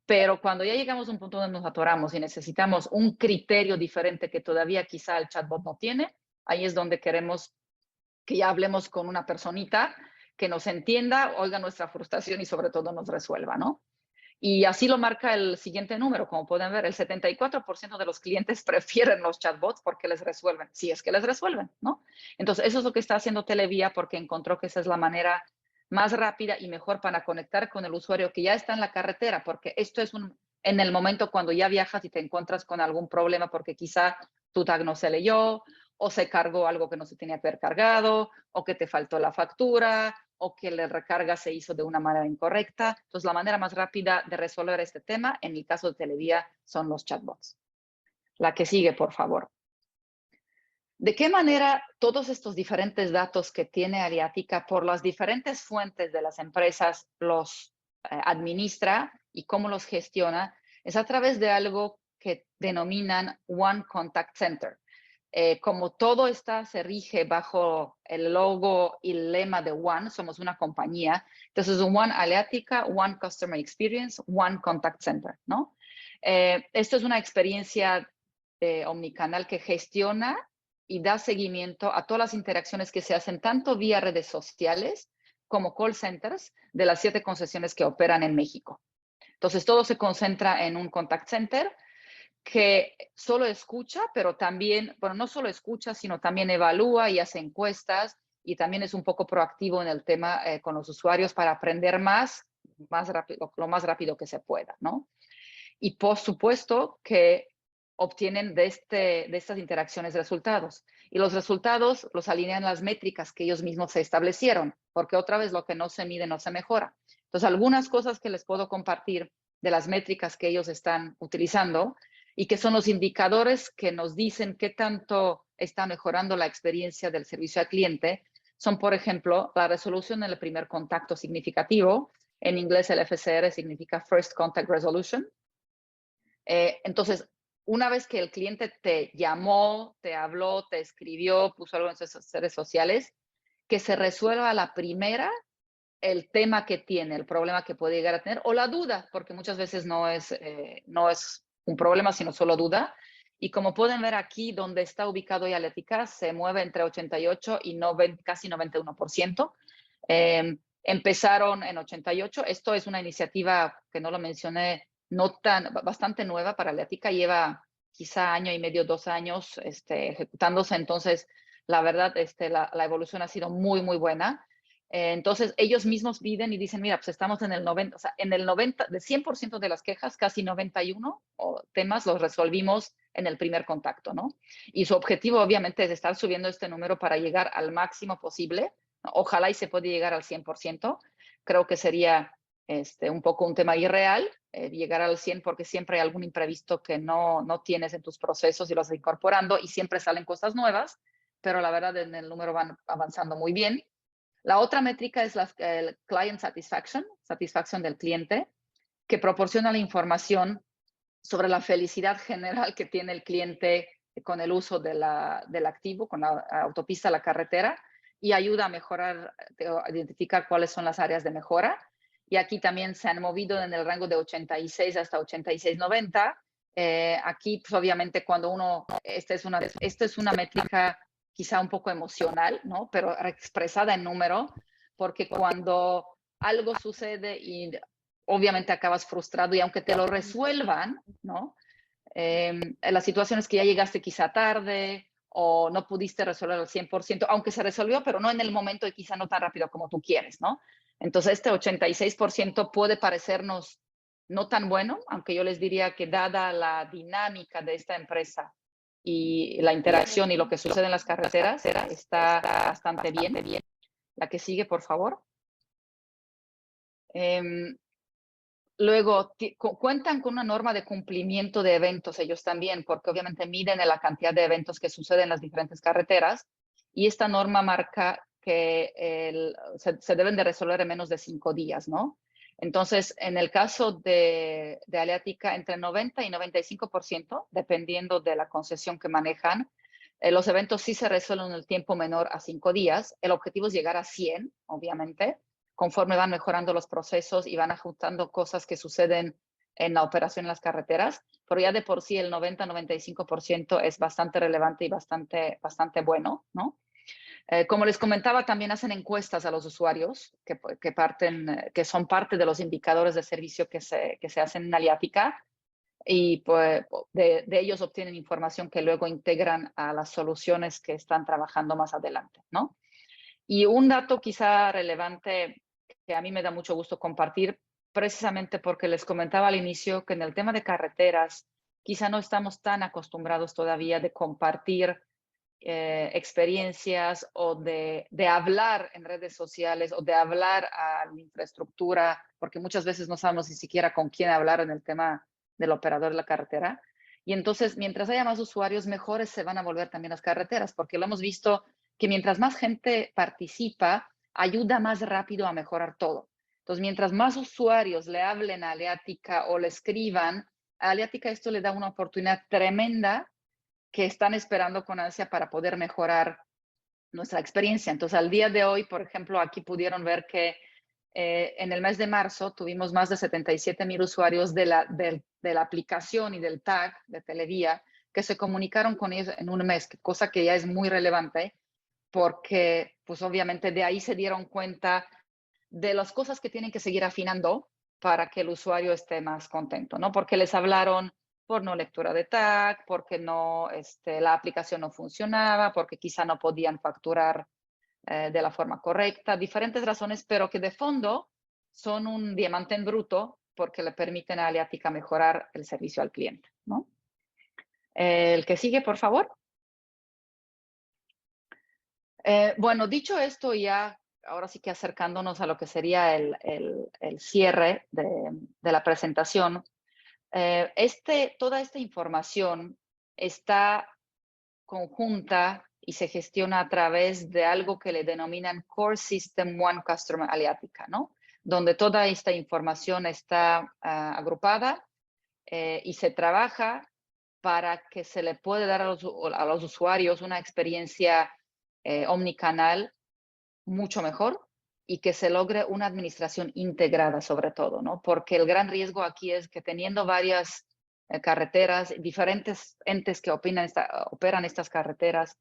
Pero cuando ya llegamos a un punto donde nos atoramos y necesitamos un criterio diferente que todavía quizá el chatbot no tiene, ahí es donde queremos que ya hablemos con una personita que nos entienda, oiga nuestra frustración y sobre todo nos resuelva, ¿no? Y así lo marca el siguiente número, como pueden ver, el 74% de los clientes prefieren los chatbots porque les resuelven, si es que les resuelven, ¿no? Entonces, eso es lo que está haciendo Televía porque encontró que esa es la manera más rápida y mejor para conectar con el usuario que ya está en la carretera, porque esto es en el momento cuando ya viajas y te encuentras con algún problema porque quizá tu tag no se leyó o se cargó algo que no se tenía que haber cargado o que te faltó la factura o que la recarga se hizo de una manera incorrecta. Entonces, la manera más rápida de resolver este tema, en el caso de Televía, son los chatbots. La que sigue, por favor. ¿De qué manera todos estos diferentes datos que tiene Aliatica por las diferentes fuentes de las empresas los administra y cómo los gestiona? Es a través de algo que denominan One Contact Center. Como todo se rige bajo el logo y el lema de One, somos una compañía, entonces One Aliatica, One Customer Experience, One Contact Center, ¿no? Esto es una experiencia omnicanal que gestiona y da seguimiento a todas las interacciones que se hacen tanto vía redes sociales como call centers de las 7 concesiones que operan en México. Entonces, todo se concentra en un contact center que solo escucha, pero también, bueno, no solo escucha, sino también evalúa y hace encuestas y también es un poco proactivo en el tema con los usuarios para aprender más rápido, lo más rápido que se pueda, ¿no? Y por supuesto que obtienen de estas interacciones resultados. Y los resultados los alinean las métricas que ellos mismos se establecieron, porque otra vez lo que no se mide no se mejora. Entonces, algunas cosas que les puedo compartir de las métricas que ellos están utilizando y que son los indicadores que nos dicen qué tanto está mejorando la experiencia del servicio al cliente, son, por ejemplo, la resolución del primer contacto significativo. En inglés el FCR significa First Contact Resolution. Entonces, una vez que el cliente te llamó, te habló, te escribió, puso algo en sus redes sociales, que se resuelva a la primera el tema que tiene, el problema que puede llegar a tener, o la duda, porque muchas veces no es un problema, sino solo duda. Y como pueden ver aquí, donde está ubicado Aliatica, se mueve entre 88 y casi 91%. Empezaron en 88. Esto es una iniciativa que no lo mencioné, bastante nueva para Aliatica, lleva quizá año y medio, 2 años ejecutándose, entonces la verdad la evolución ha sido muy, muy buena. Entonces ellos mismos piden y dicen, mira, pues estamos en el 90, o sea, en el 90, de 100% de las quejas, casi 91 temas los resolvimos en el primer contacto, ¿no? Y su objetivo obviamente es estar subiendo este número para llegar al máximo posible Ojalá y se pueda llegar al 100%. Creo que sería un poco un tema irreal llegar al 100 porque siempre hay algún imprevisto que no tienes en tus procesos y lo vas incorporando y siempre salen cosas nuevas, pero la verdad en el número van avanzando muy bien. La otra métrica es el client satisfaction, satisfacción del cliente, que proporciona la información sobre la felicidad general que tiene el cliente con el uso del activo, con la autopista, la carretera, y ayuda a mejorar, a identificar cuáles son las áreas de mejora. Y aquí también se han movido en el rango de 86 hasta 86-90. Aquí, pues, obviamente, cuando uno, esta es una métrica quizá un poco emocional, ¿no? Pero expresada en número, porque cuando algo sucede y obviamente acabas frustrado y aunque te lo resuelvan, ¿no? La situación es que ya llegaste quizá tarde o no pudiste resolver al 100%, aunque se resolvió, pero no en el momento y quizá no tan rápido como tú quieres, ¿no? Entonces, este 86% puede parecernos no tan bueno, aunque yo les diría que dada la dinámica de esta empresa y la interacción y lo que sucede en las carreteras, está bastante bien. La que sigue, por favor. Luego, cuentan con una norma de cumplimiento de eventos ellos también, porque obviamente miden la cantidad de eventos que suceden en las diferentes carreteras y esta norma marca que se deben de resolver en menos de 5 días, ¿no? Entonces, en el caso de Aleatica, entre 90 y 95%, dependiendo de la concesión que manejan, los eventos sí se resuelven en el tiempo menor a 5 días. El objetivo es llegar a 100, obviamente, conforme van mejorando los procesos y van ajustando cosas que suceden en la operación en las carreteras, pero ya de por sí el 90-95% es bastante relevante y bastante bueno, ¿no? Como les comentaba, también hacen encuestas a los usuarios que son parte de los indicadores de servicio que se hacen en Aleatica y pues, de ellos obtienen información que luego integran a las soluciones que están trabajando más adelante, ¿no? Y un dato quizá relevante que a mí me da mucho gusto compartir, precisamente porque les comentaba al inicio que en el tema de carreteras quizá no estamos tan acostumbrados todavía de compartir experiencias o de hablar en redes sociales o de hablar a la infraestructura, porque muchas veces no sabemos ni siquiera con quién hablar en el tema del operador de la carretera. Y entonces, mientras haya más usuarios, mejores se van a volver también las carreteras, porque lo hemos visto que mientras más gente participa, ayuda más rápido a mejorar todo. Entonces, mientras más usuarios le hablen a Aleatica o le escriban, a Aleatica esto le da una oportunidad tremenda que están esperando con ansia para poder mejorar nuestra experiencia. Entonces, al día de hoy, por ejemplo, aquí pudieron ver que en el mes de marzo tuvimos más de 77,000 usuarios de la aplicación y del tag de Televía que se comunicaron con ellos en un mes, cosa que ya es muy relevante porque, pues obviamente de ahí se dieron cuenta de las cosas que tienen que seguir afinando para que el usuario esté más contento, ¿no? Porque les hablaron por no lectura de tag, porque no, la aplicación no funcionaba, porque quizá no podían facturar de la forma correcta, diferentes razones, pero que de fondo son un diamante en bruto porque le permiten a Aleatica mejorar el servicio al cliente, ¿no? El que sigue, por favor. Bueno, dicho esto, ya ahora sí que acercándonos a lo que sería el cierre de la presentación, toda esta información está conjunta y se gestiona a través de algo que le denominan Core System One Customer Aleatica, ¿no? Donde toda esta información está agrupada y se trabaja para que se le pueda dar a los usuarios una experiencia omnicanal mucho mejor y que se logre una administración integrada sobre todo, ¿no? Porque el gran riesgo aquí es que teniendo varias carreteras, diferentes entes que operan estas carreteras,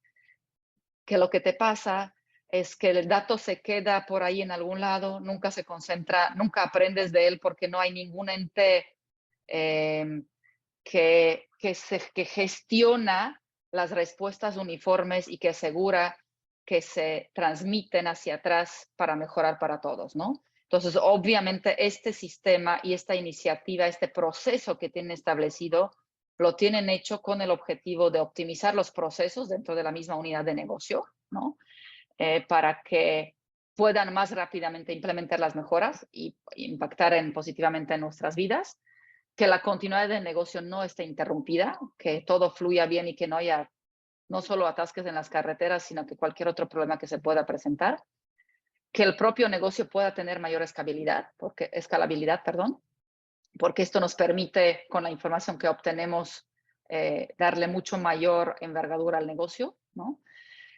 que lo que te pasa es que el dato se queda por ahí en algún lado, nunca se concentra, nunca aprendes de él porque no hay ningún ente que gestiona las respuestas uniformes y que asegura que se transmiten hacia atrás para mejorar para todos, ¿no? Entonces, obviamente, este sistema y esta iniciativa, este proceso que tienen establecido, lo tienen hecho con el objetivo de optimizar los procesos dentro de la misma unidad de negocio, ¿no? Para que puedan más rápidamente implementar las mejoras y impactar positivamente en nuestras vidas, que la continuidad del negocio no esté interrumpida, que todo fluya bien y que no haya no solo atasques en las carreteras, sino que cualquier otro problema que se pueda presentar, que el propio negocio pueda tener mayor escalabilidad, porque esto nos permite, con la información que obtenemos, darle mucho mayor envergadura al negocio, ¿no?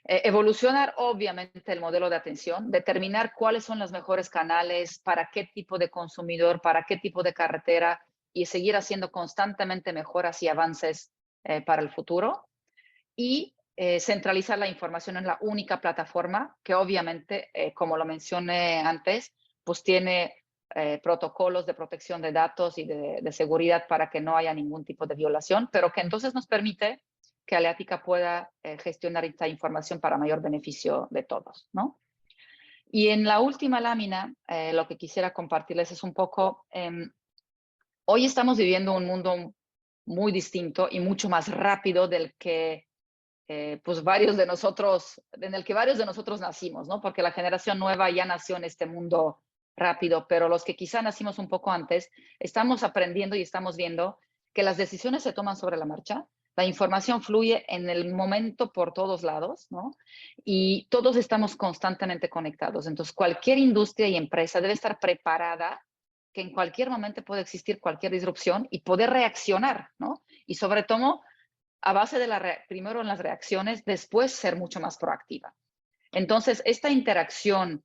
Evolucionar, obviamente, el modelo de atención, determinar cuáles son los mejores canales, para qué tipo de consumidor, para qué tipo de carretera, y seguir haciendo constantemente mejoras y avances para el futuro. Y centralizar la información en la única plataforma que obviamente, como lo mencioné antes, pues tiene protocolos de protección de datos y de seguridad para que no haya ningún tipo de violación, pero que entonces nos permite que Aleatica pueda gestionar esta información para mayor beneficio de todos, ¿no? Y en la última lámina, lo que quisiera compartirles es un poco, hoy estamos viviendo un mundo muy distinto y mucho más rápido del que pues en el que varios de nosotros nacimos, ¿no? Porque la generación nueva ya nació en este mundo rápido, pero los que quizá nacimos un poco antes, estamos aprendiendo y estamos viendo que las decisiones se toman sobre la marcha, la información fluye en el momento por todos lados, ¿no? Y todos estamos constantemente conectados. Entonces, cualquier industria y empresa debe estar preparada que en cualquier momento puede existir cualquier disrupción y poder reaccionar, ¿no? Y sobre todo, a base de primero en las reacciones, después ser mucho más proactiva. Entonces, esta interacción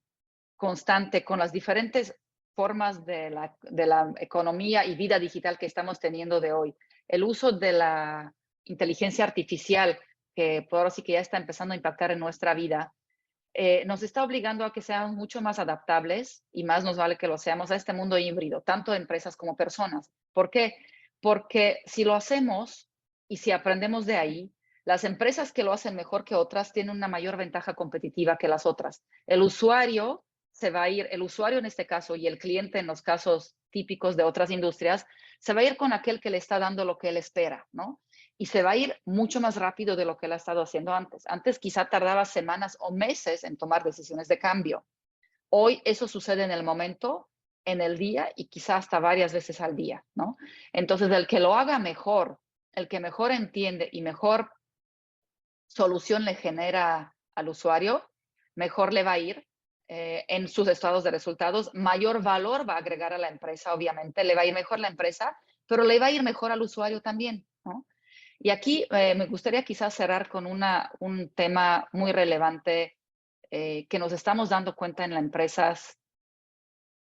constante con las diferentes formas de la economía y vida digital que estamos teniendo de hoy, el uso de la inteligencia artificial, que por ahora sí que ya está empezando a impactar en nuestra vida, nos está obligando a que seamos mucho más adaptables y más nos vale que lo seamos a este mundo híbrido, tanto empresas como personas. ¿Por qué? Porque si lo hacemos y si aprendemos de ahí, las empresas que lo hacen mejor que otras tienen una mayor ventaja competitiva que las otras. El usuario se va a ir, el usuario en este caso y el cliente en los casos típicos de otras industrias, se va a ir con aquel que le está dando lo que él espera, ¿no? Y se va a ir mucho más rápido de lo que él ha estado haciendo antes. Antes quizá tardaba semanas o meses en tomar decisiones de cambio. Hoy eso sucede en el momento, en el día y quizá hasta varias veces al día, ¿no? Entonces, el que lo haga mejor, el que mejor entiende y mejor solución le genera al usuario, mejor le va a ir en sus estados de resultados, mayor valor va a agregar a la empresa, obviamente, le va a ir mejor la empresa, pero le va a ir mejor al usuario también, ¿no? Y aquí me gustaría quizás cerrar con un tema muy relevante que nos estamos dando cuenta en las empresas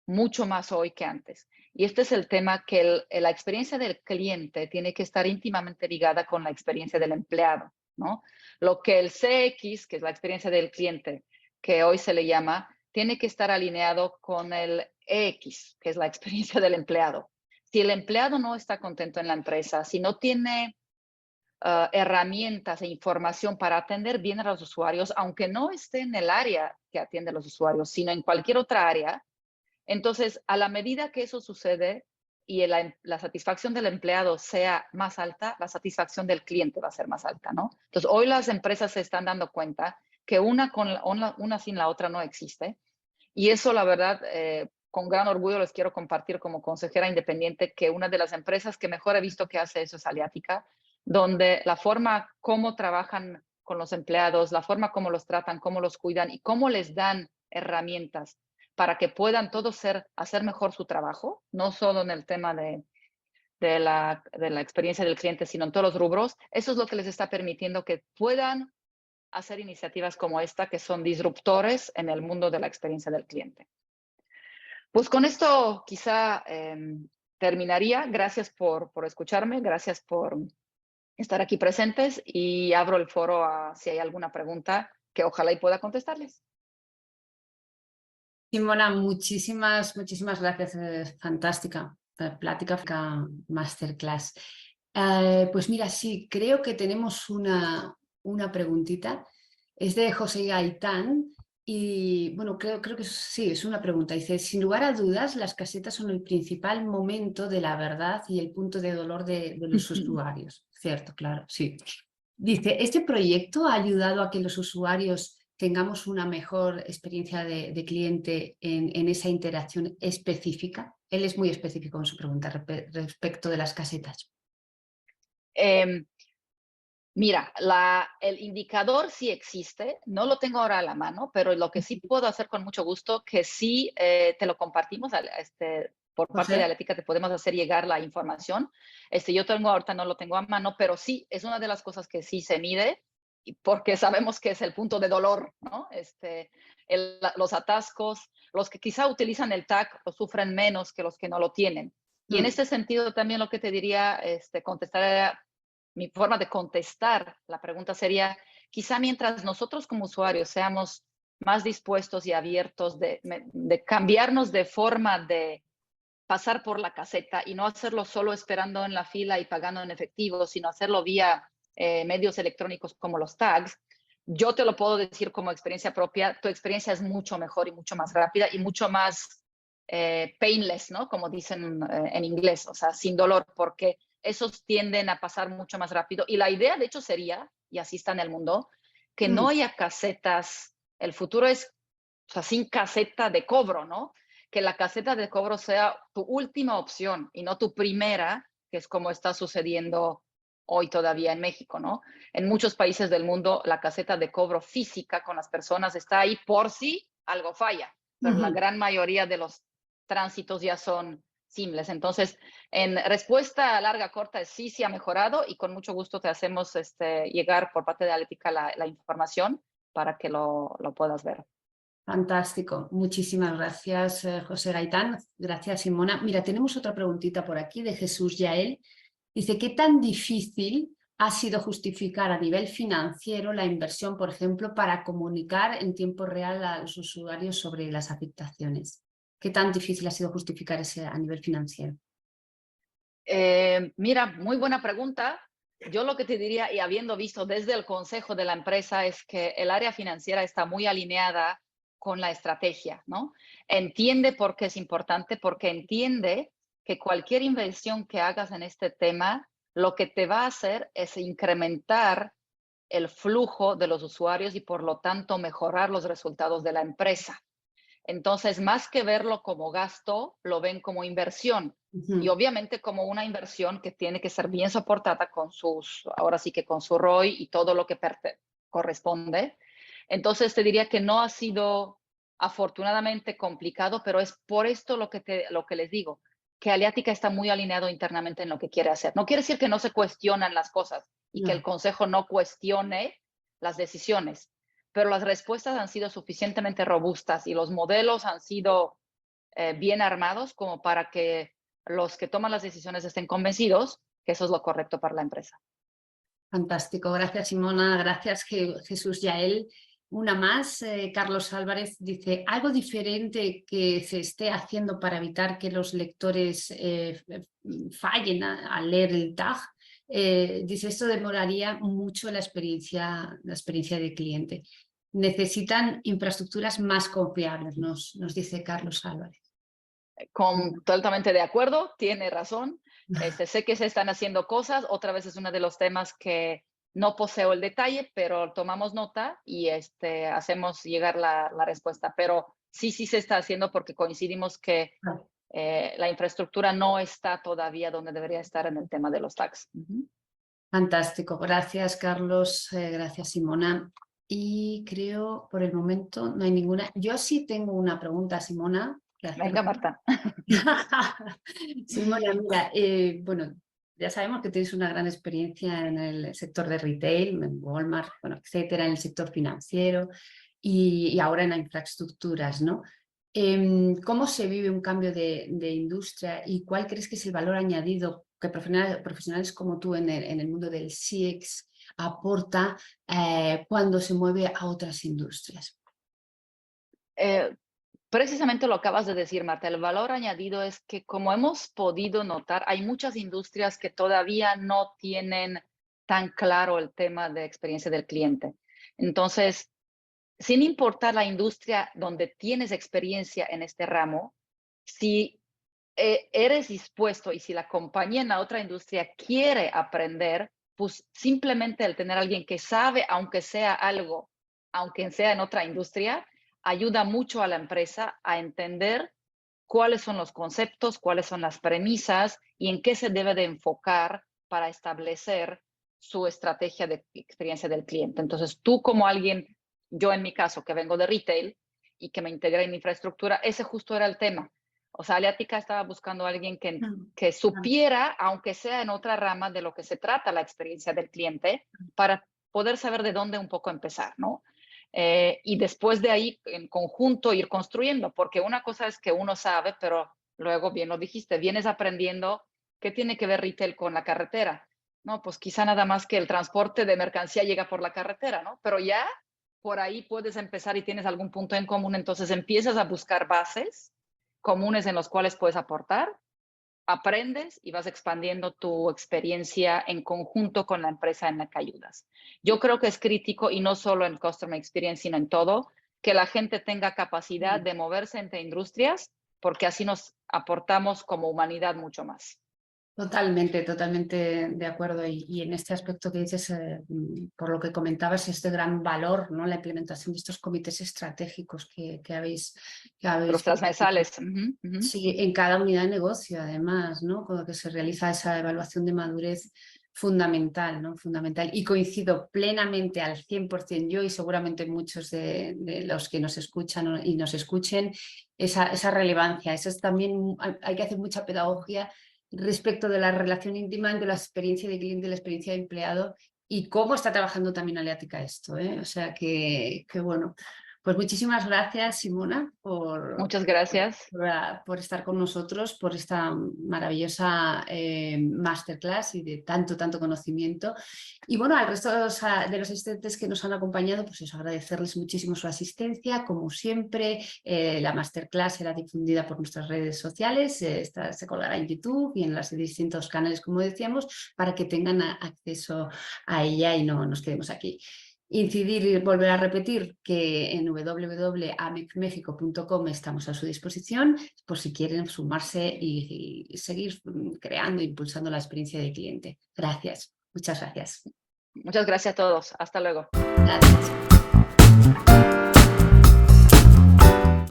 mucho más hoy que antes. Y este es el tema que la experiencia del cliente tiene que estar íntimamente ligada con la experiencia del empleado, ¿no? Lo que el CX, que es la experiencia del cliente, que hoy se le llama, tiene que estar alineado con el EX, que es la experiencia del empleado. Si el empleado no está contento en la empresa, si no tiene herramientas e información para atender bien a los usuarios, aunque no esté en el área que atiende a los usuarios, sino en cualquier otra área, entonces, a la medida que eso sucede y la satisfacción del empleado sea más alta, la satisfacción del cliente va a ser más alta, ¿no? Entonces, hoy las empresas se están dando cuenta que una sin la otra no existe. Y eso, la verdad, con gran orgullo les quiero compartir como consejera independiente que una de las empresas que mejor he visto que hace eso es Aleatica, donde la forma como trabajan con los empleados, la forma como los tratan, cómo los cuidan y cómo les dan herramientas para que puedan todos hacer mejor su trabajo, no solo en el tema de la experiencia del cliente, sino en todos los rubros. Eso es lo que les está permitiendo que puedan hacer iniciativas como esta, que son disruptores en el mundo de la experiencia del cliente. Pues con esto quizá terminaría. Gracias por escucharme, gracias por estar aquí presentes y abro el foro a si hay alguna pregunta que ojalá y pueda contestarles. Simona, muchísimas gracias. Fantástica plática, masterclass. Pues mira, sí, creo que tenemos una preguntita. Es de José Gaitán y bueno, creo que sí, es una pregunta. Dice, sin lugar a dudas, las casetas son el principal momento de la verdad y el punto de dolor de los usuarios. Cierto, claro, sí. Dice, ¿este proyecto ha ayudado a que los usuarios tengamos una mejor experiencia de cliente en esa interacción específica? Él es muy específico en su pregunta respecto de las casetas. Em, Mira, el indicador sí existe, no lo tengo ahora a la mano, pero lo que sí puedo hacer con mucho gusto, que sí te lo compartimos por parte de José. Atlética, te podemos hacer llegar la información. Yo tengo ahorita, no lo tengo a mano, pero sí, es una de las cosas que sí se mide, porque sabemos que es el punto de dolor, ¿no? Los atascos, los que quizá utilizan el TAC lo sufren menos que los que no lo tienen. Y en este sentido también lo que te diría, contestar mi forma de contestar la pregunta sería, quizá mientras nosotros como usuarios seamos más dispuestos y abiertos de cambiarnos de forma de pasar por la caseta y no hacerlo solo esperando en la fila y pagando en efectivo, sino hacerlo vía medios electrónicos como los tags, yo te lo puedo decir como experiencia propia, tu experiencia es mucho mejor y mucho más rápida y mucho más painless, ¿no? Como dicen en inglés, o sea, sin dolor, porque esos tienden a pasar mucho más rápido. Y la idea, de hecho, sería, y así está en el mundo, que no haya casetas. El futuro es, o sea, sin caseta de cobro, ¿no? Que la caseta de cobro sea tu última opción y no tu primera, que es como está sucediendo hoy todavía en México, ¿no? En muchos países del mundo, la caseta de cobro física con las personas está ahí por si algo falla, pero la gran mayoría de los tránsitos ya son simples. Entonces, en respuesta larga, corta, es sí, sí ha mejorado y con mucho gusto te hacemos llegar por parte de Atlética la información para que lo puedas ver. Fantástico, muchísimas gracias José Gaitán, gracias Simona. Mira, tenemos otra preguntita por aquí de Jesús Yael. Dice, ¿qué tan difícil ha sido justificar a nivel financiero la inversión, por ejemplo, para comunicar en tiempo real a los usuarios sobre las afectaciones? ¿Qué tan difícil ha sido justificar ese a nivel financiero? Mira, muy buena pregunta. Yo lo que te diría, y habiendo visto desde el consejo de la empresa, es que el área financiera está muy alineada con la estrategia, ¿no? Entiende por qué es importante, porque entiende que cualquier inversión que hagas en este tema, lo que te va a hacer es incrementar el flujo de los usuarios y por lo tanto mejorar los resultados de la empresa. Entonces, más que verlo como gasto, lo ven como inversión. Y obviamente como una inversión que tiene que ser bien soportada con ahora sí que con su ROI y todo lo que corresponde. Entonces te diría que no ha sido afortunadamente complicado, pero es por esto lo que les digo, que Aliática está muy alineado internamente en lo que quiere hacer. No quiere decir que no se cuestionan las cosas y que el No. consejo no cuestione las decisiones, pero las respuestas han sido suficientemente robustas y los modelos han sido bien armados como para que los que toman las decisiones estén convencidos que eso es lo correcto para la empresa. Fantástico, gracias Simona, gracias Jesús Yael. Una más, Carlos Álvarez dice, ¿algo diferente que se esté haciendo para evitar que los lectores fallen al leer el tag? Dice, esto demoraría mucho la experiencia de cliente. Necesitan infraestructuras más confiables, nos dice Carlos Álvarez. Totalmente de acuerdo, tiene razón. Sé que se están haciendo cosas, otra vez es uno de los temas que no poseo el detalle, pero tomamos nota y hacemos llegar la respuesta. Pero sí, sí se está haciendo porque coincidimos que la infraestructura no está todavía donde debería estar en el tema de los tags. Fantástico, gracias Carlos, gracias Simona. Y creo por el momento no hay ninguna. Yo sí tengo una pregunta, Simona, que Venga, hacerte. Marta. Simona, mira, bueno, ya sabemos que tienes una gran experiencia en el sector de retail, en Walmart, bueno, etcétera, en el sector financiero y ahora en las infraestructuras, ¿no? ¿Cómo se vive un cambio de industria y cuál crees que es el valor añadido que profesionales como tú en el mundo del CX aporta cuando se mueve a otras industrias? Precisamente lo acabas de decir, Marta. El valor añadido es que, como hemos podido notar, hay muchas industrias que todavía no tienen tan claro el tema de experiencia del cliente. Entonces, sin importar la industria donde tienes experiencia en este ramo, si eres dispuesto y si la compañía en la otra industria quiere aprender, pues simplemente el tener a alguien que sabe, aunque sea algo, aunque sea en otra industria, ayuda mucho a la empresa a entender cuáles son los conceptos, cuáles son las premisas y en qué se debe de enfocar para establecer su estrategia de experiencia del cliente. Entonces, tú como alguien, yo en mi caso, que vengo de retail y que me integré en infraestructura, ese justo era el tema. O sea, Aleatica estaba buscando a alguien que supiera, aunque sea en otra rama, de lo que se trata la experiencia del cliente, para poder saber de dónde un poco empezar, ¿no? Y después de ahí, en conjunto, ir construyendo, porque una cosa es que uno sabe, pero luego, bien lo dijiste, vienes aprendiendo qué tiene que ver retail con la carretera. No, pues quizá nada más que el transporte de mercancía llega por la carretera, ¿no? Pero ya por ahí puedes empezar y tienes algún punto en común, entonces empiezas a buscar bases comunes en los cuales puedes aportar, aprendes y vas expandiendo tu experiencia en conjunto con la empresa en la que ayudas. Yo creo que es crítico, y no solo en Customer Experience, sino en todo, que la gente tenga capacidad de moverse entre industrias, porque así nos aportamos como humanidad mucho más. Totalmente, totalmente de acuerdo. Y en este aspecto que dices, por lo que comentabas, este gran valor, ¿no? La implementación de estos comités estratégicos que habéis Los transversales. Sí, en cada unidad de negocio, además, ¿no? Con lo que se realiza esa evaluación de madurez fundamental, ¿no? Fundamental. Y coincido plenamente al 100%, yo y seguramente muchos de los que nos escuchan y nos escuchen, esa relevancia. Eso es también, hay que hacer mucha pedagogía respecto de la relación íntima entre la experiencia de cliente y la experiencia de empleado y cómo está trabajando también Aleatica esto, ¿eh? O sea que bueno, pues muchísimas gracias, Simona, Muchas gracias. por estar con nosotros, por esta maravillosa masterclass y de tanto conocimiento. Y bueno, al resto de los asistentes que nos han acompañado, pues eso, agradecerles muchísimo su asistencia. Como siempre, la masterclass será difundida por nuestras redes sociales, se colgará en YouTube y en los distintos canales, como decíamos, para que tengan acceso a ella y no nos quedemos aquí. Incidir y volver a repetir que en www.amecmexico.com estamos a su disposición por si quieren sumarse y seguir creando e impulsando la experiencia de cliente. Gracias, muchas gracias. Muchas gracias a todos. Hasta luego. Gracias.